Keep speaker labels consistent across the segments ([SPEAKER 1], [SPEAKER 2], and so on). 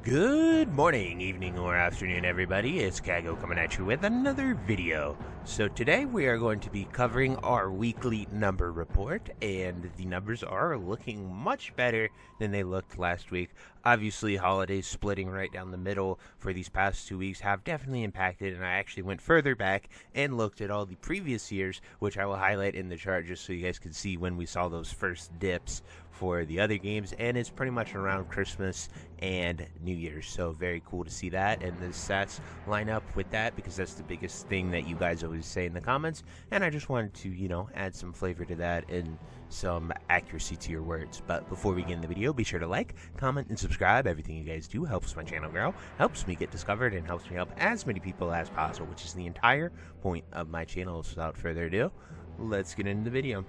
[SPEAKER 1] Good morning, evening, or afternoon, everybody. It's Kaghoe coming at you with another video. So today we are going to be covering our weekly number report, and the numbers are looking much better than they looked last week. Obviously, holidays splitting right down the middle for these past 2 weeks have definitely impacted, and I actually went further back and looked at all the previous years, which I will highlight in the chart just so you guys can see when we saw those first dips for the other games, and it's pretty much around Christmas and New Year's, so very cool to see that, and the stats line up with that because that's the biggest thing that you guys always say in the comments, and I just wanted to, add some flavor to that and some accuracy to your words. But before we begin the video, be sure to like, comment, and subscribe. Everything you guys do helps my channel grow, helps me get discovered, and helps me help as many people as possible, which is the entire point of my channel. So without further ado, let's get into the video.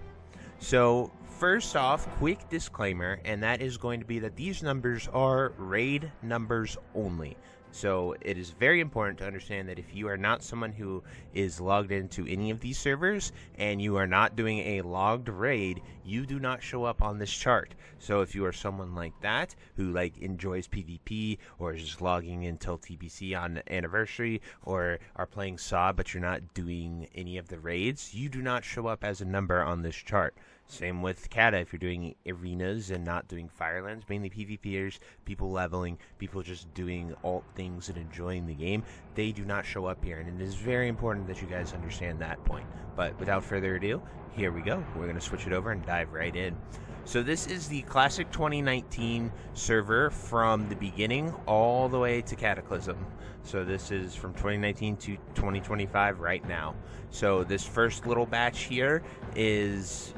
[SPEAKER 1] So first off, quick disclaimer, and that is going to be that these numbers are raid numbers only. So it is very important to understand that if you are not someone who is logged into any of these servers and you are not doing a logged raid, you do not show up on this chart. So if you are someone like that who enjoys PvP or is just logging until TBC on anniversary or are playing SoD but you're not doing any of the raids, you do not show up as a number on this chart. Same with Cata, if you're doing arenas and not doing Firelands, mainly PvPers, people leveling, people just doing alt things and enjoying the game, they do not show up here, and it is very important that you guys understand that point. But without further ado, here we go. We're going to switch it over and dive right in. So this is the Classic 2019 server from the beginning all the way to Cataclysm. So this is from 2019 to 2025 right now. So this first little batch here is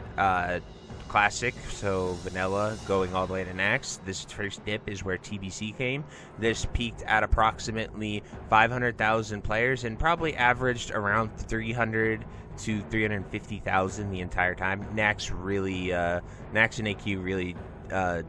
[SPEAKER 1] Classic, so vanilla going all the way to Max. This first dip is where TBC came. This peaked at approximately 500,000 players and probably averaged around 300 to 350,000 the entire time. Nax and AQ really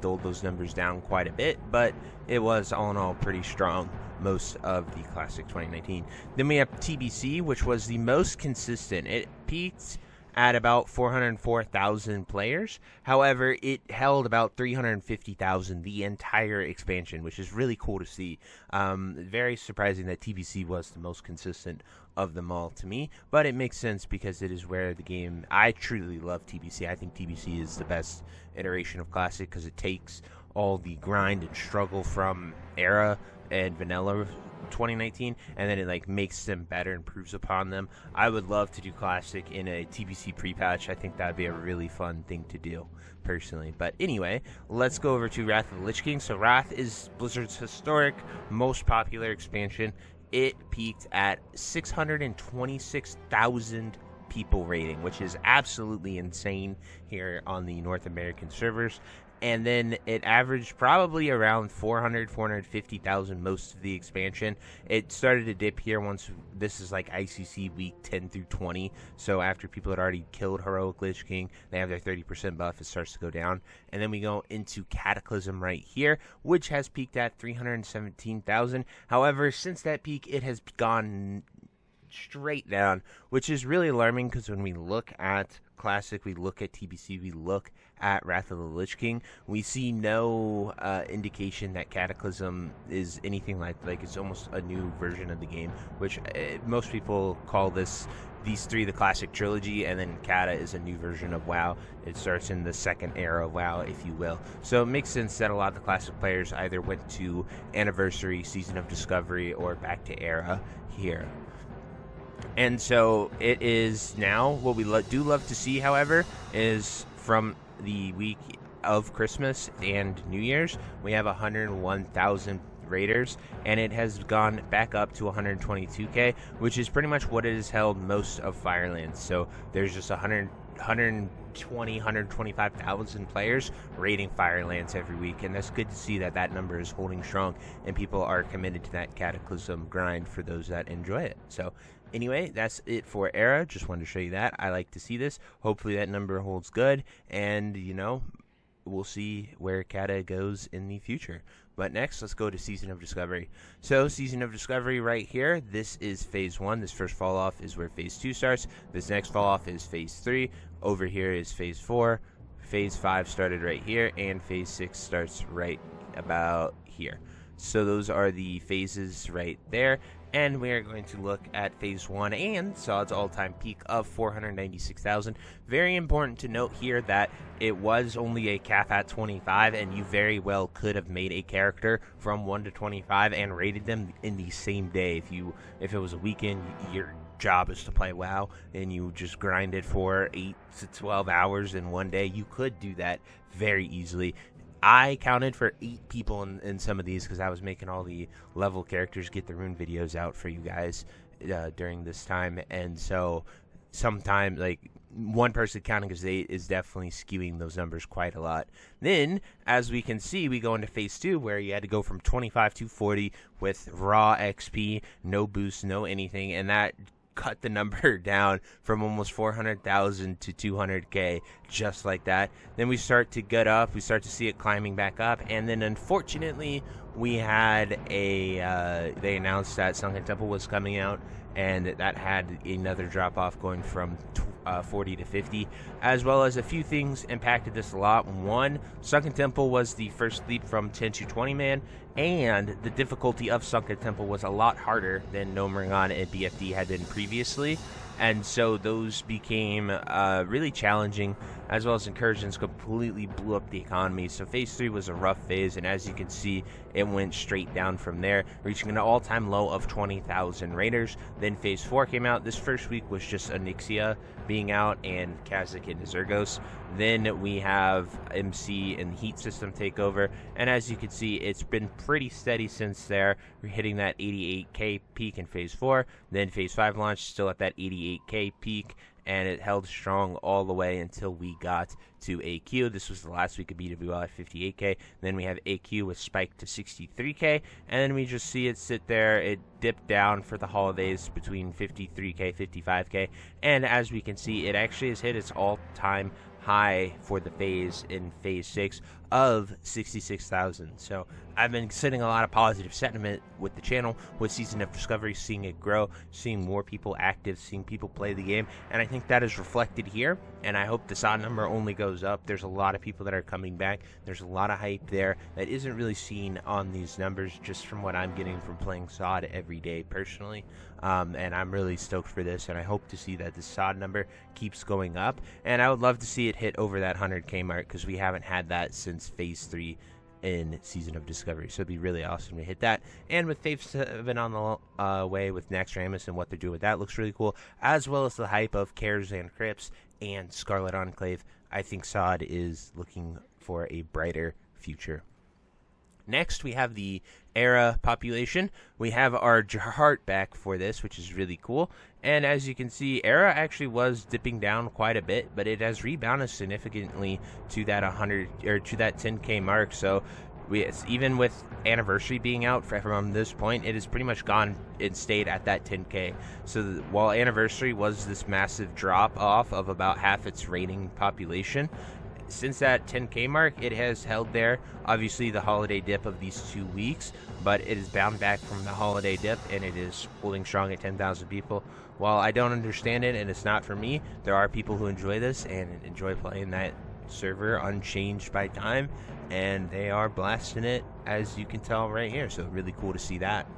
[SPEAKER 1] doled those numbers down quite a bit, but it was all in all pretty strong most of the Classic 2019. Then we have TBC, which was the most consistent. It peaked at about 404,000 players. However, it held about 350,000 the entire expansion, which is really cool to see. Very surprising that TBC was the most consistent of them all to me, but it makes sense because it is where the game, I truly love TBC. I think TBC is the best iteration of Classic because it takes all the grind and struggle from Era and Vanilla 2019, and then it makes them better, improves upon them. I would love to do Classic in a TBC pre-patch. I think that'd be a really fun thing to do personally. But anyway, let's go over to Wrath of the Lich King. So Wrath is Blizzard's historic most popular expansion. It peaked at 626,000 people rating, which is absolutely insane here on the North American servers. And then it averaged probably around 450,000 most of the expansion. It started to dip here once, this is ICC week 10 through 20. So after people had already killed Heroic Lich King, they have their 30% buff, it starts to go down. And then we go into Cataclysm right here, which has peaked at 317,000. However, since that peak, it has gone straight down, which is really alarming because when we look at Classic, we look at TBC, we look at Wrath of the Lich King, we see no indication that Cataclysm is anything like it's almost a new version of the game, which most people call these three the Classic Trilogy, and then Cata is a new version of WoW. It starts in the second era of WoW, if you will. So it makes sense that a lot of the Classic players either went to Anniversary, Season of Discovery, or back to Era here. And so it is now, what we do love to see, however, is from the week of Christmas and New Year's, we have 101,000 raiders, and it has gone back up to 122k, which is pretty much what it has held most of Firelands. So there's just 125,000 players raiding Firelands every week, and that's good to see that number is holding strong and people are committed to that Cataclysm grind for those that enjoy it. So anyway, that's it for Era. Just wanted to show you that. I like to see this. Hopefully that number holds good, and we'll see where Cata goes in the future. But next, let's go to Season of Discovery. So Season of Discovery right here, this is Phase 1. This first fall off is where Phase 2 starts. This next fall off is Phase 3. Over here is Phase 4. Phase 5 started right here, and Phase 6 starts right about here. So those are the phases right there. And we are going to look at phase 1 and SoD's all-time peak of 496,000. Very important to note here that it was only a cap at 25, and you very well could have made a character from 1 to 25 and rated them in the same day. If it was a weekend, your job is to play WoW, and you just grind it for 8 to 12 hours in one day, you could do that very easily. I counted for 8 people in some of these because I was making all the level characters, get the rune videos out for you guys during this time. And so sometimes, like, one person counting as 8 is definitely skewing those numbers quite a lot. Then, as we can see, we go into phase 2 where you had to go from 25 to 40 with raw XP, no boost, no anything, and that cut the number down from almost 400,000 to 200k, just like that. Then we start to get up, we start to see it climbing back up, and then unfortunately we had they announced that Sunken Temple was coming out, and that had another drop off going from 40 to 50, as well as a few things impacted this a lot. One, Sunken Temple was the first leap from 10 to 20 man, and the difficulty of Sunken Temple was a lot harder than Gnomeregan and BFD had been previously, and so those became really challenging, as well as incursions completely blew up the economy. So phase 3 was a rough phase, and as you can see, it went straight down from there, reaching an all-time low of 20,000 raiders. Then phase 4 came out. This first week was just Onyxia being out and Kazakh and Zergos. Then we have MC and the Heat System take over, and as you can see, it's been pretty steady since there. We're hitting that 88k peak in phase 4. Then phase 5 launched, still at that 88k peak, and it held strong all the way until we got to AQ. This was the last week of BWL at 58k. Then we have AQ with spike to 63k, and then we just see it sit there. It dipped down for the holidays between 53k, 55k, and as we can see, it actually has hit its all-time high for the phase in phase 6 of 66,000. So I've been sending a lot of positive sentiment with the channel, with Season of Discovery, seeing it grow, seeing more people active, seeing people play the game, and I think that is reflected here, and I hope the SoD number only goes up. There's a lot of people that are coming back. There's a lot of hype there that isn't really seen on these numbers, just from what I'm getting from playing SoD every day personally, and I'm really stoked for this, and I hope to see that the SoD number keeps going up, and I would love to see it hit over that 100k mark, because we haven't had that since phase 3 in Season of Discovery, so it'd be really awesome to hit that. And with phase 7 on the way with Naxxramas and what they're doing with that looks really cool, as well as the hype of Cares and Crypts and Scarlet Enclave. I think SoD is looking for a brighter future. Next, we have the Era population. We have our chart back for this, which is really cool. And as you can see, Era actually was dipping down quite a bit, but it has rebounded significantly to that 100 or to that 10k mark. So even with Anniversary being out from this point, it has pretty much gone and stayed at that 10k. So while Anniversary was this massive drop off of about half its rating population, since that 10k mark, it has held there. Obviously, the holiday dip of these 2 weeks, but it is bound back from the holiday dip, and it is holding strong at 10,000 people. While I don't understand it, and it's not for me, there are people who enjoy this and enjoy playing that server unchanged by time, and they are blasting it, as you can tell right here. So really cool to see that.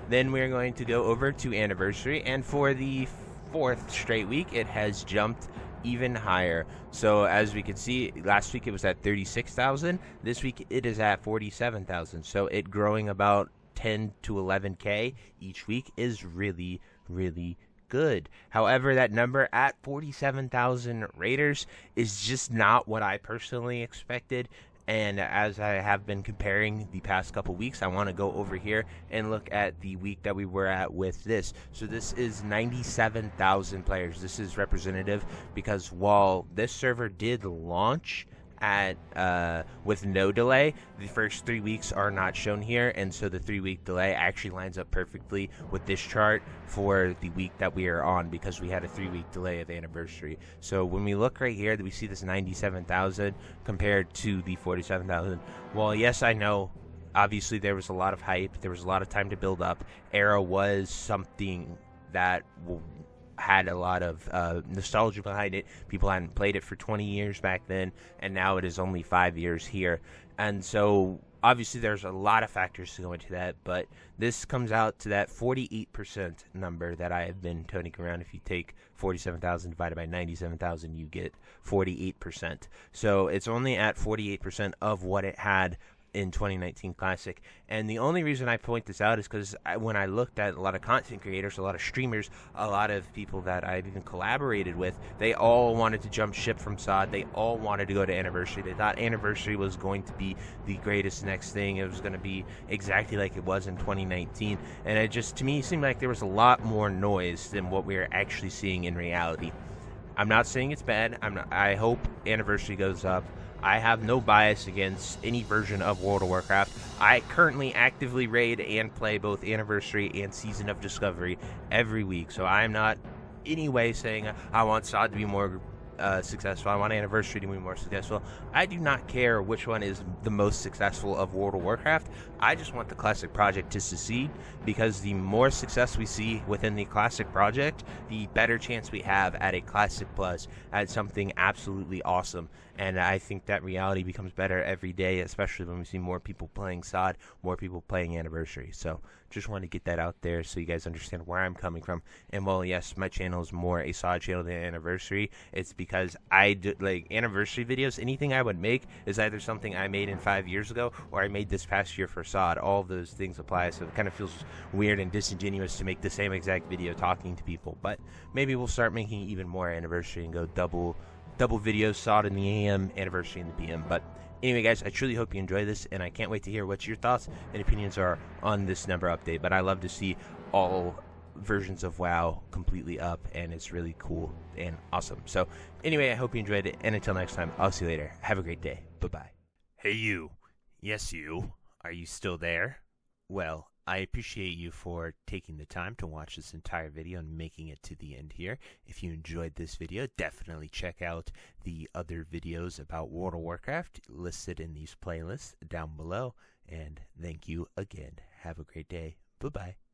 [SPEAKER 1] Then we're going to go over to Anniversary, and for the 4th straight week, it has jumped even higher. So as we can see, last week it was at 36,000. This week it is at 47,000. So it growing about 10 to 11k each week is really, really good. However, that number at 47,000 raiders is just not what I personally expected. And as I have been comparing the past couple weeks, I want to go over here and look at the week that we were at with this. So this is 97,000 players. This is representative because while this server did launch at with no delay, the first 3 weeks are not shown here, and so the 3-week delay actually lines up perfectly with this chart for the week that we are on, because we had a 3-week delay of Anniversary. So when we look right here, we see this 97,000 compared to the 47,000. Well, yes, I know obviously there was a lot of hype, there was a lot of time to build up. Era was something that had a lot of nostalgia behind it. People hadn't played it for 20 years back then, and now it is only 5 years here. And so Obviously, there's a lot of factors to go into that, but this comes out to that 48% number that I have been toting around. If you take 47,000 divided by 97,000, you get 48%. So it's only at 48% of what it had in 2019 Classic. And the only reason I point this out is because when I looked at a lot of content creators, a lot of streamers, a lot of people that I've even collaborated with, they all wanted to jump ship from SoD. They all wanted to go to Anniversary. They thought Anniversary was going to be the greatest next thing. It was going to be exactly like it was in 2019. And it just, to me, seemed like there was a lot more noise than what we were actually seeing in reality. I'm not saying it's bad. I hope Anniversary goes up. I have no bias against any version of World of Warcraft. I currently actively raid and play both Anniversary and Season of Discovery every week, so I'm not any way saying I want SoD to be more successful. I want Anniversary to be more successful. I do not care which one is the most successful of World of Warcraft. I just want the Classic project to succeed, because the more success we see within the Classic project, the better chance we have at a Classic Plus, at something absolutely awesome. And I think that reality becomes better every day, especially when we see more people playing SoD, more people playing Anniversary. So just wanted to get that out there so you guys understand where I'm coming from. And while, yes, my channel is more a SoD channel than Anniversary, it's because I do, like, Anniversary videos, anything I would make is either something I made in 5 years ago or I made this past year for SoD. All of those things apply, so it kind of feels weird and disingenuous to make the same exact video talking to people. But maybe we'll start making even more Anniversary and go double videos, SoD in the AM, Anniversary in the PM. But anyway, guys, I truly hope you enjoy this, and I can't wait to hear what your thoughts and opinions are on this number update. But I love to see all versions of WoW completely up, and it's really cool and awesome. So anyway, I hope you enjoyed it, and until next time, I'll see you later. Have a great day. Bye-bye. Hey, you. Yes, you. Are you still there? Well, I appreciate you for taking the time to watch this entire video and making it to the end here. If you enjoyed this video, definitely check out the other videos about World of Warcraft listed in these playlists down below. And thank you again. Have a great day. Bye-bye.